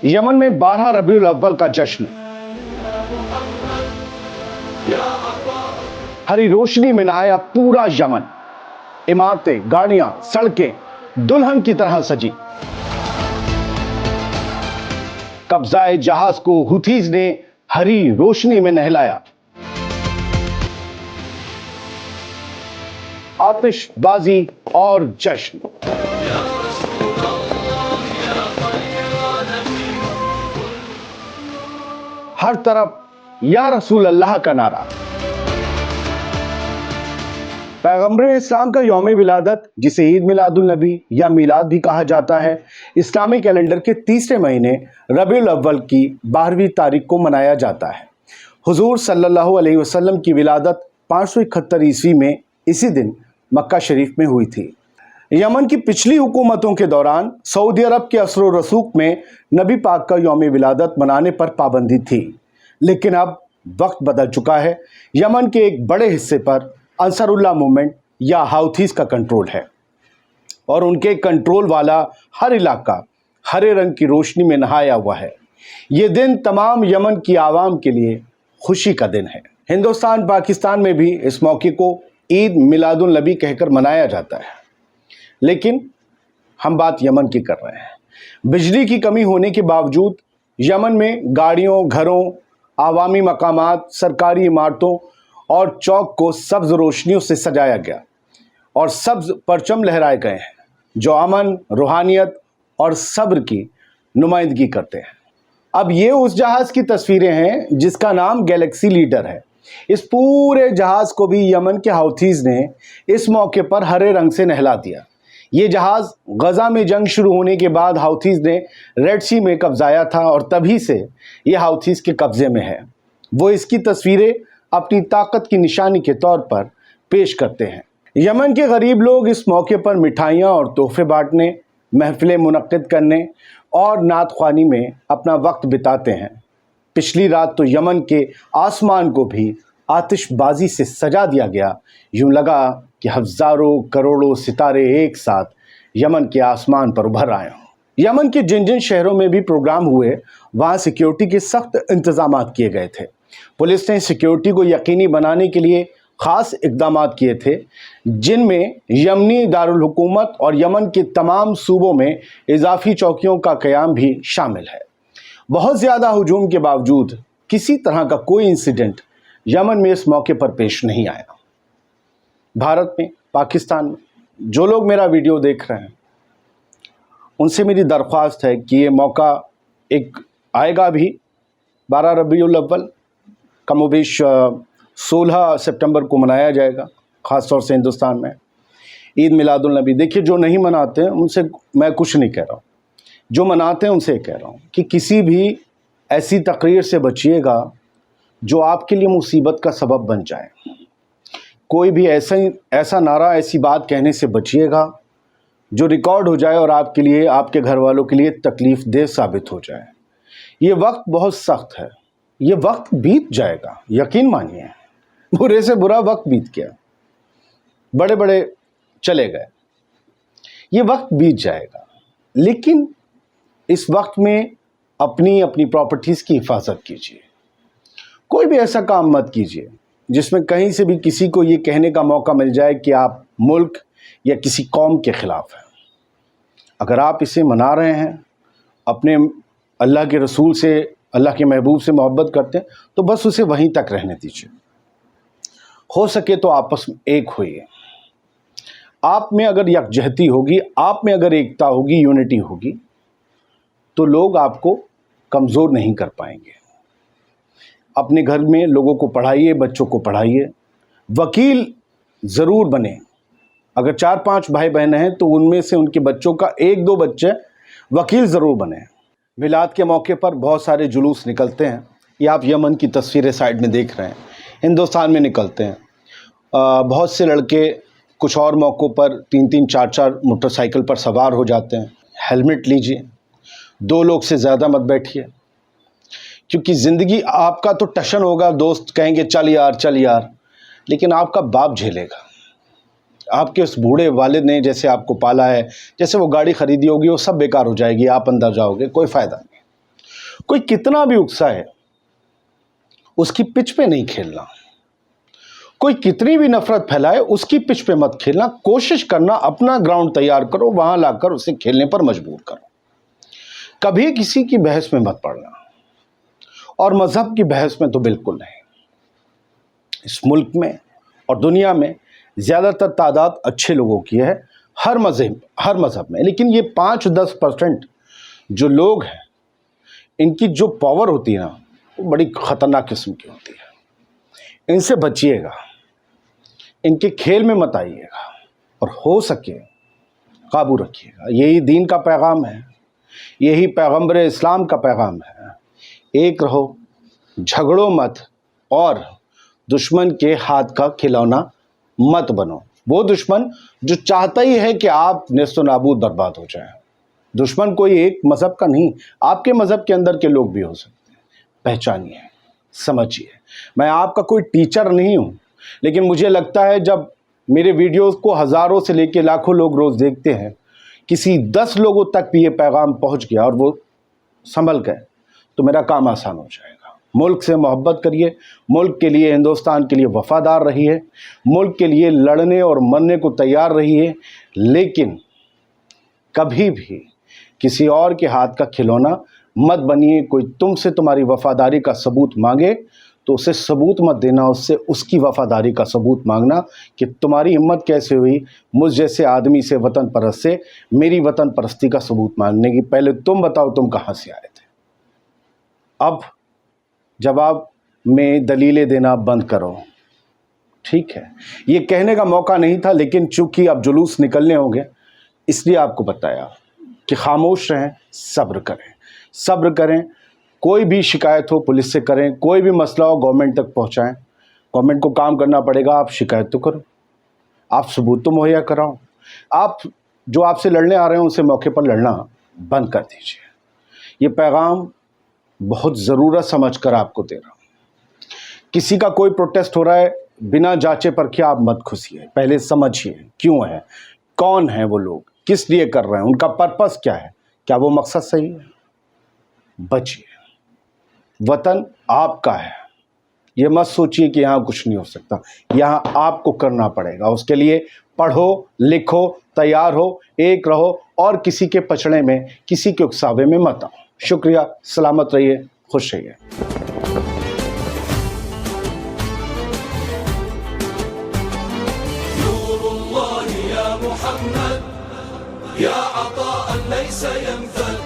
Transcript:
Yemen में 12 रबीउल अव्वल का जश्न हरी रोशनी में नहाया पूरा यमन। इमारतें, गाड़ियां, सड़कें दुल्हन की तरह सजी। कब्जाए जहाज को हुथीज ने हरी रोशनी में नहलाया। आतिशबाजी और जश्न। हर तरफ या रसूल अल्लाह का नारा। पैगंबर इस्लाम का यौम विलादत, जिसे ईद मिलादुल नबी या मिलाद भी कहा जाता है, इस्लामी कैलेंडर के तीसरे महीने रबीउल अव्वल की 12वीं तारीख को मनाया जाता है। हुजूर सल्लल्लाहु अलैहि वसल्लम की विलादत 571 ईस्वी में इसी दिन मक्का शरीफ में हुई थी। यमन की पिछली हुकूमतों के दौरान सऊदी अरब के असर व रसूख में नबी पाक का यौम विलादत मनाने पर पाबंदी थी, लेकिन अब वक्त बदल चुका है। यमन के एक बड़े हिस्से पर अंसारुल्लाह मूवमेंट या हाउथीज का कंट्रोल है और उनके कंट्रोल वाला हर इलाका हरे रंग की रोशनी में नहाया हुआ है। ये दिन तमाम यमन की आवाम के लिए खुशी का दिन है। हिंदुस्तान, पाकिस्तान में भी इस मौके को ईद मिलादुल नबी कहकर मनाया जाता है, लेकिन हम बात यमन की कर रहे हैं। बिजली की कमी होने के बावजूद यमन में गाड़ियों, घरों, आवामी मकामात, सरकारी इमारतों और चौक को सब्ज रोशनियों से सजाया गया और सब्ज परचम लहराए गए हैं, जो अमन, रूहानियत और सब्र की नुमाइंदगी करते हैं। अब ये उस जहाज़ की तस्वीरें हैं जिसका नाम गैलेक्सी लीडर है। इस पूरे जहाज़ को भी यमन के हाउथीज ने इस मौके पर हरे रंग से नहला दिया। ये जहाज़ गजा में जंग शुरू होने के बाद हाउथीज ने रेड सी में कब्जाया था और तभी से ये हाउथीज के कब्जे में है। वो इसकी तस्वीरें अपनी ताकत की निशानी के तौर पर पेश करते हैं। यमन के गरीब लोग इस मौके पर मिठाइयाँ और तोहफे बांटने, महफिलें मुनक्किद करने और नात ख्वानी में अपना वक्त बिताते हैं। पिछली रात तो यमन के आसमान को भी आतिशबाजी से सजा दिया गया। यूं लगा कि हज़ारों करोड़ों सितारे एक साथ यमन के आसमान पर उभर आए हों। यमन के जिन जिन शहरों में भी प्रोग्राम हुए, वहाँ सिक्योरिटी के सख्त इंतजाम किए गए थे। पुलिस ने सिक्योरिटी को यकीनी बनाने के लिए ख़ास इक़दाम किए थे, जिनमें यमनी दारुल हुकूमत और यमन के तमाम सूबों में इजाफी चौकियों का क़याम भी शामिल है। बहुत ज़्यादा हुजूम के बावजूद किसी तरह का कोई इंसिडेंट यमन में इस मौके पर पेश नहीं आया। भारत में, पाकिस्तान में जो लोग मेरा वीडियो देख रहे हैं, उनसे मेरी दरख्वास्त है कि ये मौका एक आएगा भी। 12 रबीउल अव्वल कमोबेश 16 सितंबर को मनाया जाएगा, ख़ास तौर से हिंदुस्तान में। ईद मिलादुल नबी, देखिए, जो नहीं मनाते हैं उनसे मैं कुछ नहीं कह रहा हूँ, जो मनाते हैं उनसे कह रहा हूँ कि किसी भी ऐसी तकरीर से बचिएगा जो आपके लिए मुसीबत का सबब बन जाए। कोई भी ऐसा नारा, ऐसी बात कहने से बचिएगा जो रिकॉर्ड हो जाए और आपके लिए, आपके घर वालों के लिए तकलीफ़ देह साबित हो जाए। ये वक्त बहुत सख्त है, ये वक्त बीत जाएगा, यकीन मानिए। बुरे से बुरा वक्त बीत गया, बड़े बड़े चले गए, ये वक्त बीत जाएगा। लेकिन इस वक्त में अपनी अपनी प्रॉपर्टीज़ की हिफाजत कीजिए। कोई भी ऐसा काम मत कीजिए जिसमें कहीं से भी किसी को ये कहने का मौका मिल जाए कि आप मुल्क या किसी कौम के ख़िलाफ़ हैं। अगर आप इसे मना रहे हैं, अपने अल्लाह के रसूल से, अल्लाह के महबूब से मोहब्बत करते हैं, तो बस उसे वहीं तक रहने दीजिए। हो सके तो आपस में एक होइए। आप में अगर यकजहती होगी, आप में अगर एकता होगी, यूनिटी होगी, तो लोग आपको कमज़ोर नहीं कर पाएंगे। अपने घर में लोगों को पढ़ाइए, बच्चों को पढ़ाइए। वकील ज़रूर बने। अगर 4-5 भाई बहन हैं तो उनमें से उनके बच्चों का 1-2 बच्चे वकील ज़रूर बने। मिलाद के मौके पर बहुत सारे जुलूस निकलते हैं। ये आप यमन की तस्वीरें साइड में देख रहे हैं, हिंदुस्तान में निकलते हैं। बहुत से लड़के कुछ और मौक़ों पर 3-3, 4-4 मोटरसाइकिल पर सवार हो जाते हैं। हेलमेट लीजिए, 2 लोग से ज़्यादा मत बैठिए, क्योंकि ज़िंदगी आपका तो टशन होगा, दोस्त कहेंगे चल यार, लेकिन आपका बाप झेलेगा। आपके उस बूढ़े वालिद ने जैसे आपको पाला है, जैसे वो गाड़ी ख़रीदी होगी, वो सब बेकार हो जाएगी, आप अंदर जाओगे, कोई फ़ायदा नहीं। कोई कितना भी उकसाए उसकी पिच पे नहीं खेलना, कोई कितनी भी नफरत फैलाए उसकी पिच पे मत खेलना। कोशिश करना अपना ग्राउंड तैयार करो, वहां लाकर उसे खेलने पर मजबूर करो। कभी किसी की बहस में मत पड़ना, और मजहब की बहस में तो बिल्कुल नहीं। इस मुल्क में और दुनिया में ज्यादातर तादाद अच्छे लोगों की है, हर मजहब में, लेकिन ये 5-10% जो लोग हैं इनकी जो पावर होती है ना, वो बड़ी खतरनाक किस्म की होती है। इनसे बचिएगा, इनके खेल में मत आइएगा, और हो सके काबू रखिएगा। यही दीन का पैगाम है, यही पैगंबर इस्लाम का पैगाम है। एक रहो, झगड़ो मत, और दुश्मन के हाथ का खिलौना मत बनो। वो दुश्मन जो चाहता ही है कि आप नेस्तो नाबूद बर्बाद हो जाएं। दुश्मन कोई एक मज़हब का नहीं, आपके मज़हब के अंदर के लोग भी हो सकते हैं। पहचानिए, समझिए। मैं आपका कोई टीचर नहीं हूँ, लेकिन मुझे लगता है जब मेरे वीडियोस को हज़ारों से लेकर लाखों लोग रोज़ देखते हैं, किसी 10 लोगों तक भी ये पैगाम पहुँच गया और वो संभल गए, तो मेरा काम आसान हो जाएगा। मुल्क से मोहब्बत करिए, मुल्क के लिए, हिंदुस्तान के लिए वफादार रहिए, मुल्क के लिए लड़ने और मरने को तैयार रहिए, लेकिन कभी भी किसी और के हाथ का खिलौना मत बनिए। कोई तुमसे तुम्हारी वफादारी का सबूत मांगे तो उसे सबूत मत देना, उससे उसकी वफादारी का सबूत मांगना कि तुम्हारी हिम्मत कैसे हुई मुझ जैसे आदमी से, वतन परस्त से, मेरी वतन परस्ती का सबूत मांगने की। पहले तुम बताओ तुम कहाँ से आए थे। अब जवाब में दलीलें देना बंद करो, ठीक है। ये कहने का मौका नहीं था, लेकिन चूंकि अब जुलूस निकलने होंगे इसलिए आपको बताया कि खामोश रहें, सब्र करें, सब्र करें। कोई भी शिकायत हो पुलिस से करें, कोई भी मसला हो गवर्नमेंट तक पहुंचाएं। गवर्नमेंट को काम करना पड़ेगा, आप शिकायत तो करो, आप सबूत तो मुहैया कराओ, आप जो आपसे लड़ने आ रहे हैं उनसे मौके पर लड़ना बंद कर दीजिए। ये पैगाम बहुत ज़रूरत समझकर आपको दे रहा हूँ। किसी का कोई प्रोटेस्ट हो रहा है, बिना जांचे पर क्या आप मत घुसिए, पहले समझिए क्यों है, कौन है वो लोग, किस लिए कर रहे हैं, उनका पर्पस क्या है, क्या वो मकसद सही है। बचिए, वतन आपका है। ये मत सोचिए कि यहाँ कुछ नहीं हो सकता, यहाँ आपको करना पड़ेगा। उसके लिए पढ़ो, लिखो, तैयार हो, एक रहो, और किसी के पचड़े में, किसी के उकसावे में मत आओ। शुक्रिया, सलामत रहिए, खुश रहिए। नूरुल्लाह या मुहम्मद या अताअन लैस यंफद।